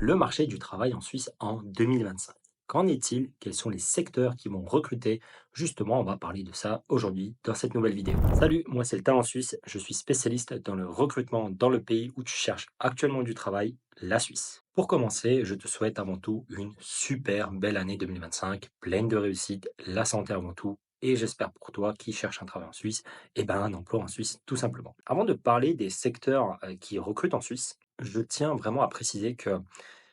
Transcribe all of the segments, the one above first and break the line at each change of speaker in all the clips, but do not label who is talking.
le marché du travail en Suisse en 2025. Qu'en est-il? Quels sont les secteurs qui vont recruter? Justement, on va parler de ça aujourd'hui dans cette nouvelle vidéo. Salut, moi c'est le Talent Suisse, je suis spécialiste dans le recrutement dans le pays où tu cherches actuellement du travail, la Suisse. Pour commencer, je te souhaite avant tout une super belle année 2025, pleine de réussite, la santé avant tout, et j'espère pour toi qui cherche un travail en Suisse, et ben un emploi en Suisse tout simplement. Avant de parler des secteurs qui recrutent en Suisse, je tiens vraiment à préciser que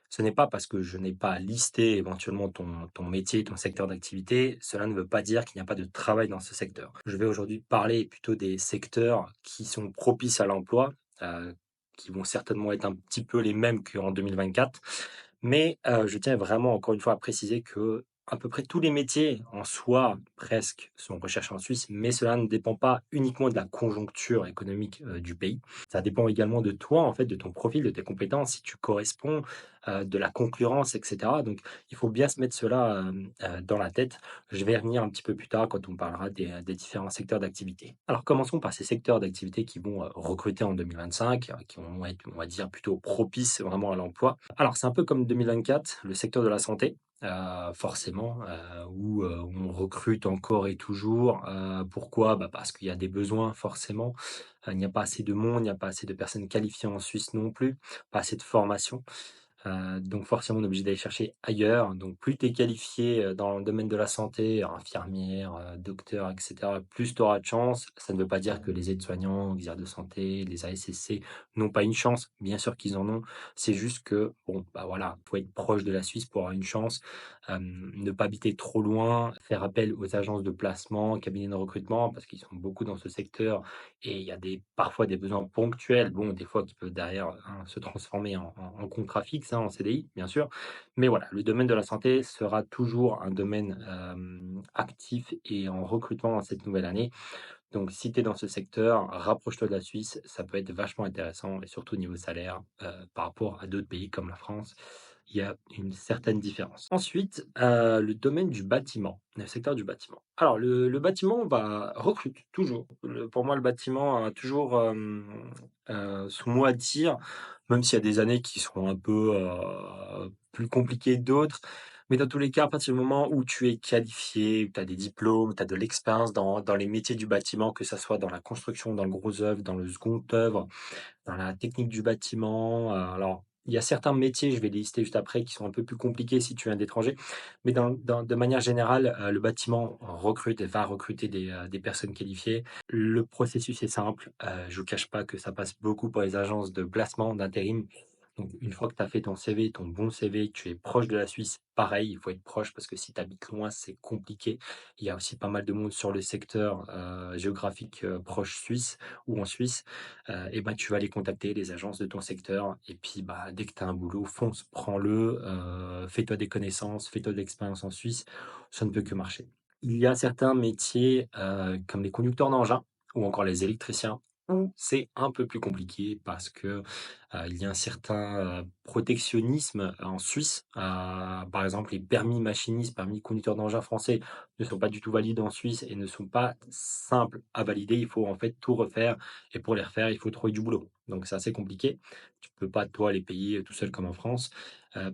ce n'est pas parce que je n'ai pas listé éventuellement ton métier, ton secteur d'activité, cela ne veut pas dire qu'il n'y a pas de travail dans ce secteur. Je vais aujourd'hui parler plutôt des secteurs qui sont propices à l'emploi, qui vont certainement être un petit peu les mêmes qu'en 2024. Mais je tiens vraiment encore une fois à préciser que à peu près tous les métiers en soi, presque, sont recherchés en Suisse, mais cela ne dépend pas uniquement de la conjoncture économique du pays. Ça dépend également de toi, en fait, de ton profil, de tes compétences, si tu corresponds, de la concurrence, et cetera. Donc il faut bien se mettre cela, dans la tête. Je vais y revenir un petit peu plus tard quand on parlera des différents secteurs d'activité. Alors commençons par ces secteurs d'activité qui vont, recruter en 2025, qui vont être, on va dire, plutôt propices vraiment à l'emploi. Alors c'est un peu comme 2024, le secteur de la santé, forcément, où on recrute encore et toujours. Pourquoi? Bah, parce qu'il y a des besoins forcément. Il n'y a pas assez de monde, il n'y a pas assez de personnes qualifiées en Suisse non plus, pas assez de formation. Donc forcément, on est obligé d'aller chercher ailleurs. Donc plus tu es qualifié, dans le domaine de la santé, infirmière, docteur et cetera, plus tu auras de chance. Ça ne veut pas dire que les aides-soignants, les aires de santé, les ASSC n'ont pas une chance. Bien sûr qu'ils en ont. C'est juste que, bon, bah, voilà, faut être proche de la Suisse pour avoir une chance. Ne pas habiter trop loin, faire appel aux agences de placement, cabinets de recrutement, parce qu'ils sont beaucoup dans ce secteur et il y a parfois des besoins ponctuels, bon, des fois qui peuvent derrière, hein, se transformer en contrat fixe, hein, en CDI, bien sûr. Mais voilà, le domaine de la santé sera toujours un domaine, actif et en recrutement dans cette nouvelle année. Donc si tu es dans ce secteur, rapproche-toi de la Suisse, ça peut être vachement intéressant et surtout niveau salaire, par rapport à d'autres pays comme la France, il y a une certaine différence. Ensuite, le domaine du bâtiment, le secteur du bâtiment. Alors le bâtiment, bah, recrute toujours. Pour moi, le bâtiment a toujours, son mot à dire, même s'il y a des années qui seront un peu, plus compliquées que d'autres. Mais dans tous les cas, à partir du moment où tu es qualifié, où tu as des diplômes, tu as de l'expérience dans les métiers du bâtiment, que ça soit dans la construction, dans le gros œuvre, dans le second œuvre, dans la technique du bâtiment, alors il y a certains métiers, je vais les lister juste après, qui sont un peu plus compliqués si tu viens d'étranger. Mais de manière générale, le bâtiment recrute et va recruter des personnes qualifiées. Le processus est simple, je vous cache pas que ça passe beaucoup par les agences de placement, d'intérim. Donc une fois que tu as fait ton CV, ton bon CV, tu es proche de la Suisse, pareil, il faut être proche parce que si tu habites loin, c'est compliqué. Il y a aussi pas mal de monde sur le secteur, géographique, proche suisse ou en Suisse. Et ben, tu vas aller contacter les agences de ton secteur et puis, bah, dès que tu as un boulot, fonce, prends-le, fais-toi des connaissances, fais-toi de l'expérience en Suisse, ça ne peut que marcher. Il y a certains métiers, comme les conducteurs d'engins ou encore les électriciens, où c'est un peu plus compliqué parce que, il y a un certain, protectionnisme en Suisse. Par exemple, les permis machinistes, permis conducteur d'engin français ne sont pas du tout valides en Suisse et ne sont pas simples à valider. Il faut en fait tout refaire et pour les refaire, il faut trouver du boulot. Donc c'est assez compliqué. Tu peux pas toi les payer tout seul comme en France.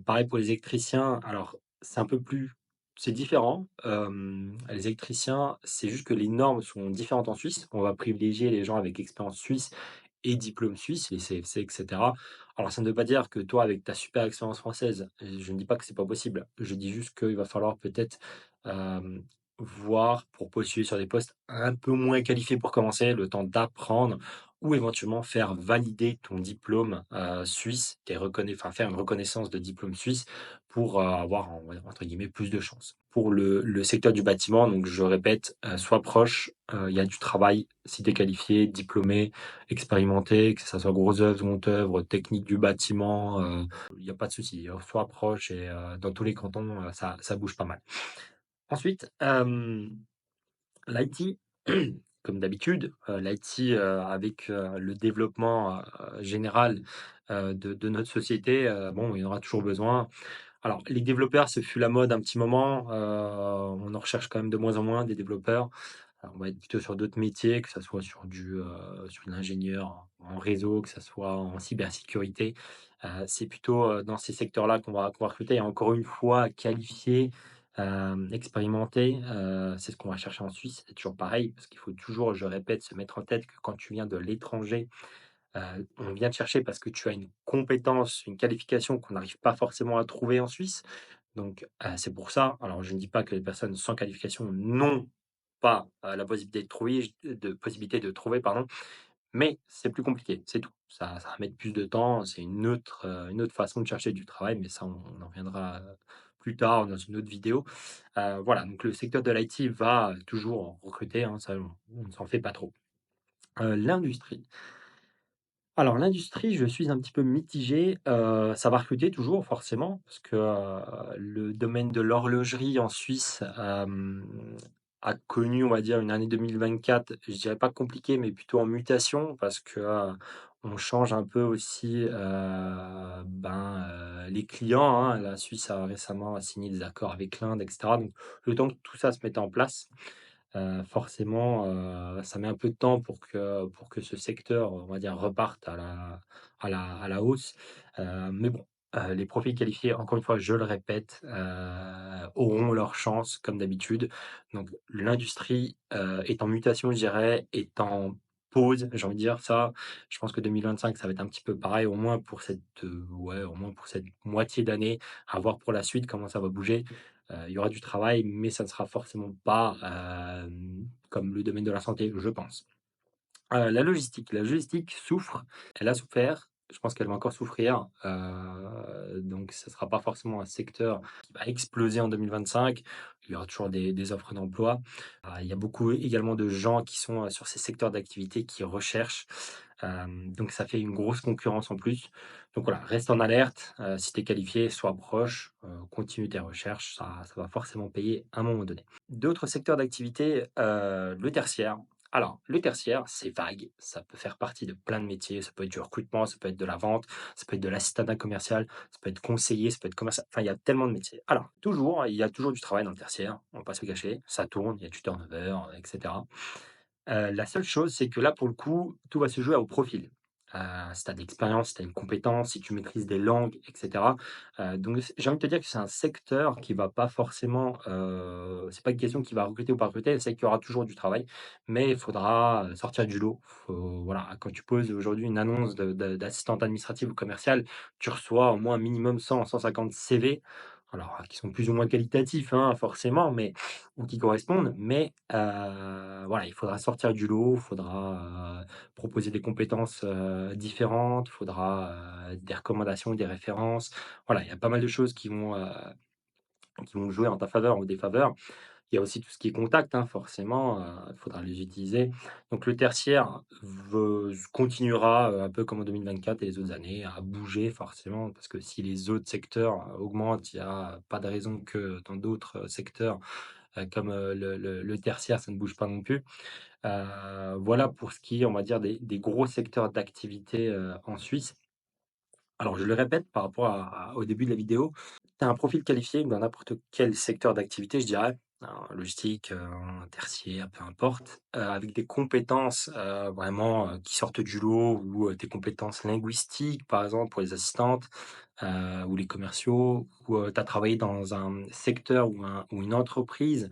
Pareil pour les électriciens, alors c'est un peu plus c'est différent. Les électriciens, c'est juste que les normes sont différentes en Suisse. On va privilégier les gens avec expérience suisse et diplôme suisse, les CFC, et cetera. Alors ça ne veut pas dire que toi, avec ta super expérience française, je ne dis pas que c'est pas possible. Je dis juste qu'il va falloir peut-être, hem, voir pour postuler sur des postes un peu moins qualifiés pour commencer, le temps d'apprendre ou éventuellement faire valider ton diplôme, suisse, enfin faire une reconnaissance de diplôme suisse pour, avoir on va dire entre guillemets «plus de chance». Pour le secteur du bâtiment, donc je répète, sois proche, il y a du travail si tu es qualifié, diplômé, expérimenté, que ça soit gros œuvre, second œuvre, technique du bâtiment, il y a pas de souci, sois proche et dans tous les cantons, ça bouge pas mal. Ensuite, l'IT, comme d'habitude, l'IT, avec, le développement, général, de notre société, bon, il y en aura toujours besoin. Alors, les développeurs, ce fut la mode un petit moment, on en recherche quand même de moins en moins des développeurs. Alors, on va être plutôt sur d'autres métiers, que ça soit sur de l'ingénieur en réseau, que ça soit en cybersécurité. C'est plutôt, dans ces secteurs-là qu'on va recruter et encore une fois qualifiés, expérimentés, c'est ce qu'on va chercher en Suisse. C'est toujours pareil parce qu'il faut toujours, je répète, se mettre en tête que quand tu viens de l'étranger, on vient te chercher parce que tu as une compétence, une qualification qu'on n'arrive pas forcément à trouver en Suisse. Donc, c'est pour ça, alors je ne dis pas que les personnes sans qualification n'ont pas, la possibilité de trouver, pardon, mais c'est plus compliqué, c'est tout. Ça va mettre plus de temps, c'est une autre façon de chercher du travail, mais ça on en reviendra, plus tard dans une autre vidéo. Voilà, donc le secteur de l'IT va toujours recruter, hein, ça on ne s'en fait pas trop. L'industrie. Alors l'industrie, je suis un petit peu mitigé, ça va recruter toujours forcément parce que, le domaine de l'horlogerie en Suisse, a connu, on va dire, une année 2024, je dirais pas compliquée, mais plutôt en mutation parce que, on change un peu aussi, les clients, hein. La Suisse a récemment signé des accords avec l'Inde et cetera, donc le temps que tout ça se mette en place, forcément, ça met un peu de temps pour que ce secteur, on va dire, reparte à la hausse. Mais bon, les profils qualifiés, encore une fois, je le répète, auront leur chance comme d'habitude. Donc l'industrie, est en mutation, je dirais, est en pause, j'ai envie de dire ça. Je pense que 2025, ça va être un petit peu pareil, au moins pour au moins pour cette moitié d'année, à voir pour la suite comment ça va bouger. Il y aura du travail, mais ça ne sera forcément pas, comme le domaine de la santé, je pense. La logistique souffre, elle a souffert, je pense qu'elle va encore souffrir, donc ce ne sera pas forcément un secteur qui va exploser en 2025. Il y aura toujours des offres d'emploi. Il y a beaucoup également de gens qui sont, sur ces secteurs d'activité qui recherchent, donc ça fait une grosse concurrence en plus. Donc voilà, reste en alerte, si tu es qualifié, sois proche, continue tes recherches, ça va forcément payer à un moment donné. D'autres secteurs d'activité, le tertiaire. Alors, le tertiaire, c'est vague, ça peut faire partie de plein de métiers, ça peut être du recrutement, ça peut être de la vente, ça peut être de l'assistanat commercial, ça peut être conseiller, ça peut être commercial, enfin, il y a tellement de métiers. Alors, toujours, il y a toujours du travail dans le tertiaire, on va pas se le cacher, ça tourne, il y a du turnover, et cetera. La seule chose, c'est que là, pour le coup, tout va se jouer au profil. Si tu as de l'expérience, si tu as une compétence, si tu maîtrises des langues et cetera. Donc j'ai envie de te dire que c'est un secteur qui va pas forcément, c'est pas une question qui va recruter ou pas recruter, c'est qu'il y aura toujours du travail, mais il faudra, sortir du lot. Voilà, quand tu poses aujourd'hui une annonce d'assistante administrative ou commerciale, tu reçois au moins un minimum 100-150 CV, alors qui sont plus ou moins qualitatifs, hein, forcément, mais ou qui correspondent, mais voilà, il faudra sortir du lot, il faudra, proposer des compétences, différentes, il faudra, des recommandations, des références. Voilà, il y a pas mal de choses qui vont jouer en ta faveur ou défaveur. Il y a aussi tout ce qui est contact, hein, forcément, il faudra les utiliser. Donc le tertiaire continuera, un peu comme en 2024 et les autres années, à bouger forcément, parce que si les autres secteurs, augmentent, il y a pas de raison que dans d'autres, secteurs, comme, le tertiaire, ça ne bouge pas non plus. Voilà pour ce qui est, on va dire, des gros secteurs d'activité, en Suisse. Alors je le répète par rapport au début de la vidéo, tu as un profil qualifié dans n'importe quel secteur d'activité, je dirais, en logistique, en tertiaire, peu importe, avec des compétences, vraiment, qui sortent du lot ou, tes compétences linguistiques, par exemple, pour les assistantes, ou les commerciaux, ou, tu as travaillé dans un secteur ou une entreprise,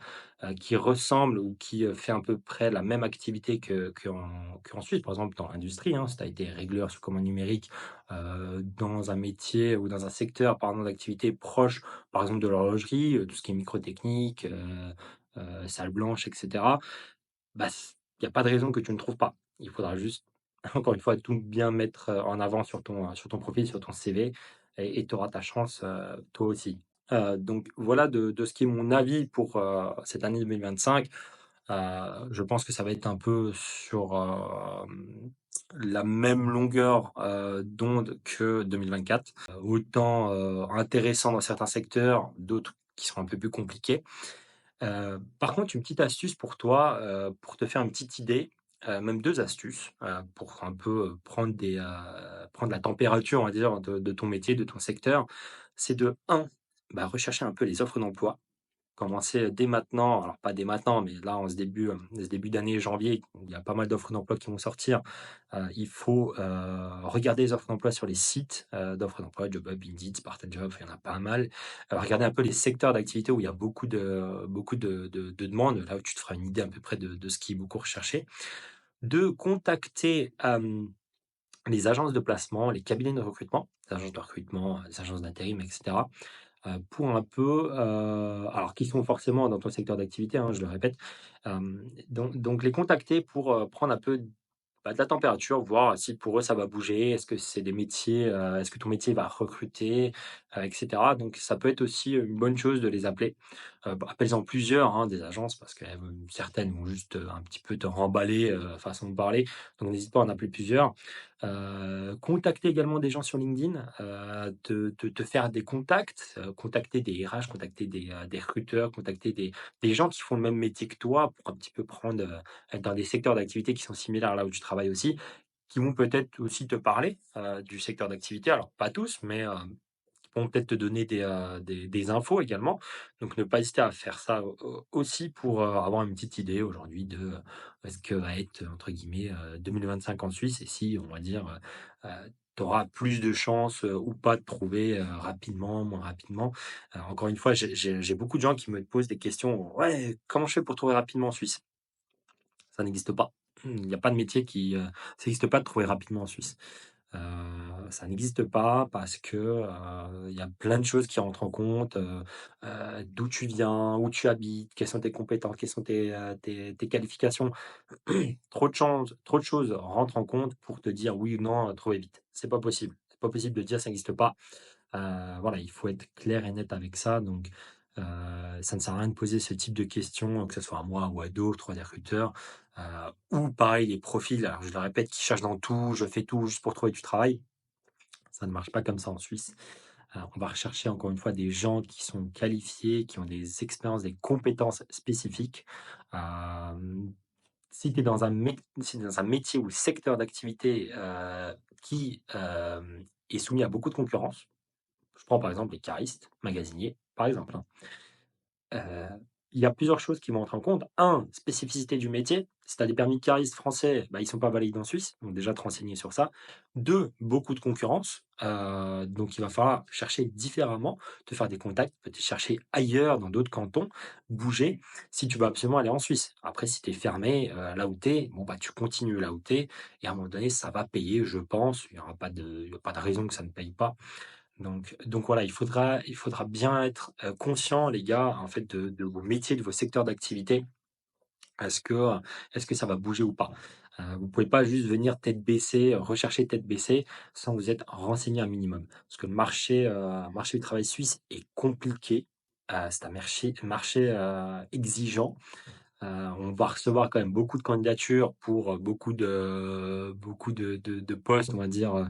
qui ressemble ou qui, fait à peu près la même activité qu'en Suisse. Par exemple, dans l'industrie, hein, si tu as été régleur sur commande numérique, dans un métier ou dans un secteur, pardon, d'activité proche, par exemple, de l'horlogerie, tout ce qui est microtechnique, salle blanche et cetera, bah, il y a pas de raison que tu ne trouves pas. Il faudra juste, encore une fois, tout bien mettre, en avant sur ton profil, sur ton CV et tu auras ta chance, toi aussi. Donc voilà de ce qui est mon avis pour, cette année 2025. Je pense que ça va être un peu sur, la même longueur, d'onde que 2024. Autant, intéressant dans certains secteurs, d'autres qui sont un peu plus compliqués. Par contre, une petite astuce pour toi, pour te faire une petite idée, même 2 astuces, pour un peu, prendre la température, on va dire, de ton métier, de ton secteur. C'est de un, rechercher un peu les offres d'emploi. commencer dès maintenant, alors pas dès maintenant, mais là en ce début d'année janvier, il y a pas mal d'offres d'emploi qui vont sortir. Il faut, regarder les offres d'emploi sur les sites, d'offres d'emploi, JobUp, Indeed, Spartan Job, il y en a pas mal. Regarder un peu les secteurs d'activité où il y a beaucoup de demandes, là où tu te feras une idée à peu près de ce qui est beaucoup recherché. De contacter, les agences de placement, les cabinets de recrutement, les agences de recrutement, les agences d'intérim et cetera, pour un peu, alors qui sont forcément dans ton secteur d'activité, hein, je le répète, donc les contacter pour, prendre un peu de la température, voir si pour eux ça va bouger. Est-ce que c'est des métiers, est-ce que ton métier va recruter, et cetera. Donc ça peut être aussi une bonne chose de les appeler. Bah, appelle-en plusieurs, hein, des agences parce que certaines vont juste, un petit peu te remballer, façon de parler. Donc n'hésite pas à en appeler plusieurs. Contacter également des gens sur LinkedIn, te faire des contacts, contacter des RH, contacter des recruteurs, contacter des gens qui font le même métier que toi pour un petit peu prendre, dans des secteurs d'activité qui sont similaires là où tu travailles aussi, qui vont peut-être aussi te parler, du secteur d'activité. Alors pas tous, mais, qui pourront peut-être te donner des infos également. Donc ne pas hésiter à faire ça aussi pour, avoir une petite idée aujourd'hui de, où est-ce que va être, entre guillemets, 2025 en Suisse et si on va dire, tu auras plus de chances, ou pas de trouver, rapidement, moins rapidement. Encore une fois, j'ai beaucoup de gens qui me posent des questions: «Ouais, comment je fais pour trouver rapidement en Suisse?» Ça n'existe pas. Il n'y a pas de métier ça n'existe pas de trouver rapidement en Suisse. Ça n'existe pas parce que, il y a plein de choses qui rentrent en compte, d'où tu viens, où tu habites, quelles sont tes compétences, quelles sont tes qualifications. Trop de choses rentrent en compte pour te dire oui ou non, trouver vite. C'est pas possible. C'est pas possible de dire ça n'existe pas. Voilà, il faut être clair et net avec ça, donc heu, ça ne sert à rien de poser ce type de questions, que ce soit à moi ou à d'autres, des recruteurs, ou pareil les profils, alors je le répète, qui cherchent dans tout, je fais tout juste pour trouver du travail. Ça ne marche pas comme ça en Suisse. On va rechercher encore une fois des gens qui sont qualifiés, qui ont des expériences, des compétences spécifiques. Hem, Si tu es dans un métier ou secteur d'activité, qui, est soumis à beaucoup de concurrence, je prends par exemple les caristes, magasiniers, par exemple, hein. Heu, il y a plusieurs choses qui vont entrer en compte. Un, spécificité du métier. Si tu as des permis de cariste français, bah, ils sont pas valides en Suisse, donc déjà te renseigner sur ça. 2, beaucoup de concurrence, donc il va falloir chercher différemment, te faire des contacts, peut-être chercher ailleurs dans d'autres cantons, bouger si tu veux absolument aller en Suisse. Après si tu es fermé, là où tu es, bon, bah, tu continues là où tu es et à un moment donné ça va payer, je pense. Il y a pas de raison que ça ne paye pas. Donc voilà, il faudra bien être, conscient les gars, en fait, de vos métiers, de vos secteurs d'activité. Est-ce que, est-ce que ça va bouger ou pas? Vous pouvez pas juste venir tête baissée, rechercher tête baissée, sans vous être renseigné un minimum. Parce que le marché du travail suisse est compliqué, c'est un marché, exigeant. On va recevoir quand même beaucoup de candidatures pour, beaucoup de postes, on va dire,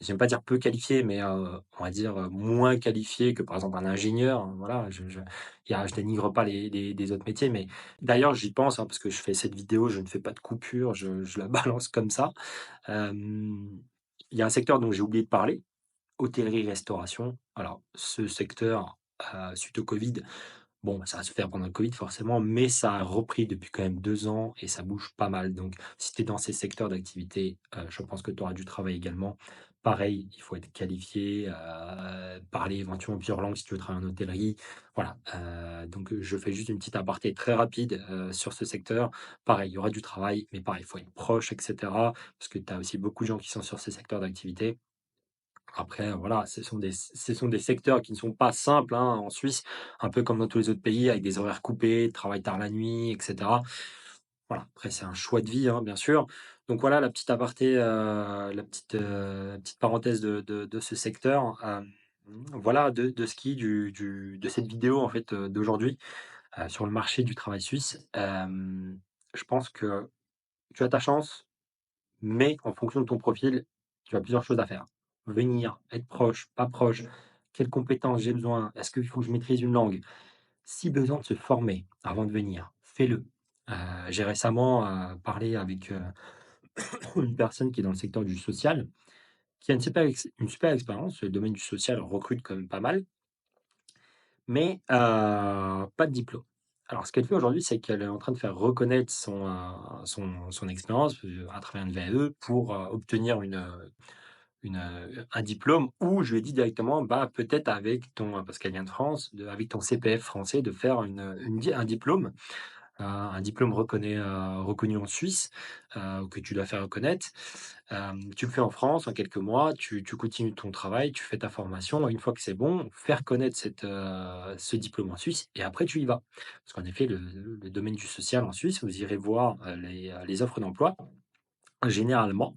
j'aime pas dire peu qualifié, mais, on va dire, moins qualifié que par exemple un ingénieur, hein, voilà, je dénigre pas les autres métiers, mais d'ailleurs j'y pense, hein, parce que je fais cette vidéo, je ne fais pas de coupure, je la balance comme ça. Il y a un secteur dont j'ai oublié de parler, hôtellerie-restauration. Alors ce secteur, suite au Covid, bon, bah, ça va se faire pendant le Covid forcément, mais ça a repris depuis quand même 2 ans et ça bouge pas mal. Donc si tu es dans ces secteurs d'activité, je pense que tu auras du travail également. Pareil, il faut être qualifié, parler éventuellement plusieurs langues si tu veux travailler en hôtellerie. Voilà, donc je fais juste une petite aparté très rapide, sur ce secteur. Pareil, il y aura du travail, mais pareil, il faut être proche et cetera, parce que tu as aussi beaucoup de gens qui sont sur ces secteurs d'activité. Après, voilà, ce sont des secteurs qui ne sont pas simples, hein, en Suisse, un peu comme dans tous les autres pays, avec des horaires coupés, travail tard la nuit, et cetera. Voilà, après c'est un choix de vie, hein, bien sûr. Donc voilà la petite aparté, la petite parenthèse de ce secteur. Voilà de ce qui est de cette vidéo en fait, d'aujourd'hui, sur le marché du travail suisse. Je pense que tu as ta chance. Mais en fonction de ton profil, tu as plusieurs choses à faire. Venir, être proche, pas proche, quelles compétences j'ai besoin, est-ce qu'il faut que je maîtrise une langue? Si besoin de se former avant de venir, fais-le. J'ai récemment, parlé avec, une personne qui est dans le secteur du social, qui a une super expérience. Le domaine du social recrute quand même pas mal. mais pas de diplôme. Alors ce qu'elle fait aujourd'hui, c'est qu'elle est en train de faire reconnaître son expérience, à travers une VAE pour, obtenir un diplôme où je lui ai dit directement: «Bah, peut-être avec ton» parce qu'elle vient de France, «avec ton CPF français de faire un diplôme, un diplôme reconnu en Suisse, que tu dois faire reconnaître. Tu le fais en France en quelques mois, tu continues ton travail, tu fais ta formation. Une fois que c'est bon, faire connaître ce diplôme en Suisse et après tu y vas. Parce qu'en effet, le domaine du social en Suisse, vous irez voir, les offres d'emploi. Généralement,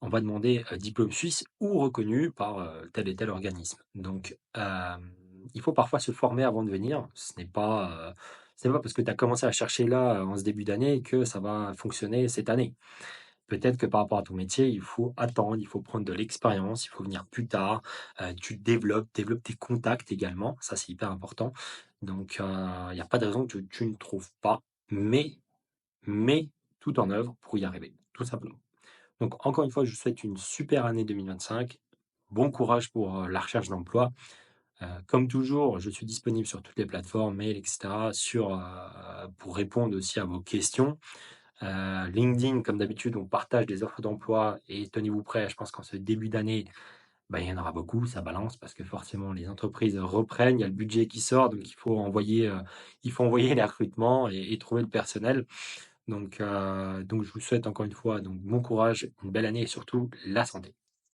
on va demander, diplôme suisse ou reconnu par, tel et tel organisme. Donc, il faut parfois se former avant de venir. Ce n'est pas parce que tu as commencé à chercher là, en ce début d'année que ça va fonctionner cette année. Peut-être que par rapport à ton métier, il faut attendre, il faut prendre de l'expérience, il faut venir plus tard, tu développes tes contacts également, ça c'est hyper important. Donc, il y a pas de raison que tu ne trouves pas, mais mets tout en œuvre pour y arriver, tout simplement. Donc encore une fois, je vous souhaite une super année 2025. Bon courage pour, la recherche d'emploi. Comme toujours, je suis disponible sur toutes les plateformes, mail et cetera, pour répondre aussi à vos questions. LinkedIn, comme d'habitude, on partage des offres d'emploi et tenez-vous prêts, je pense qu'en ce début d'année, bah, il y en aura beaucoup, ça balance parce que forcément les entreprises reprennent, il y a le budget qui sort, donc il faut envoyer les recrutements et trouver le personnel. Donc je vous souhaite encore une fois donc bon courage, une belle année et surtout la santé.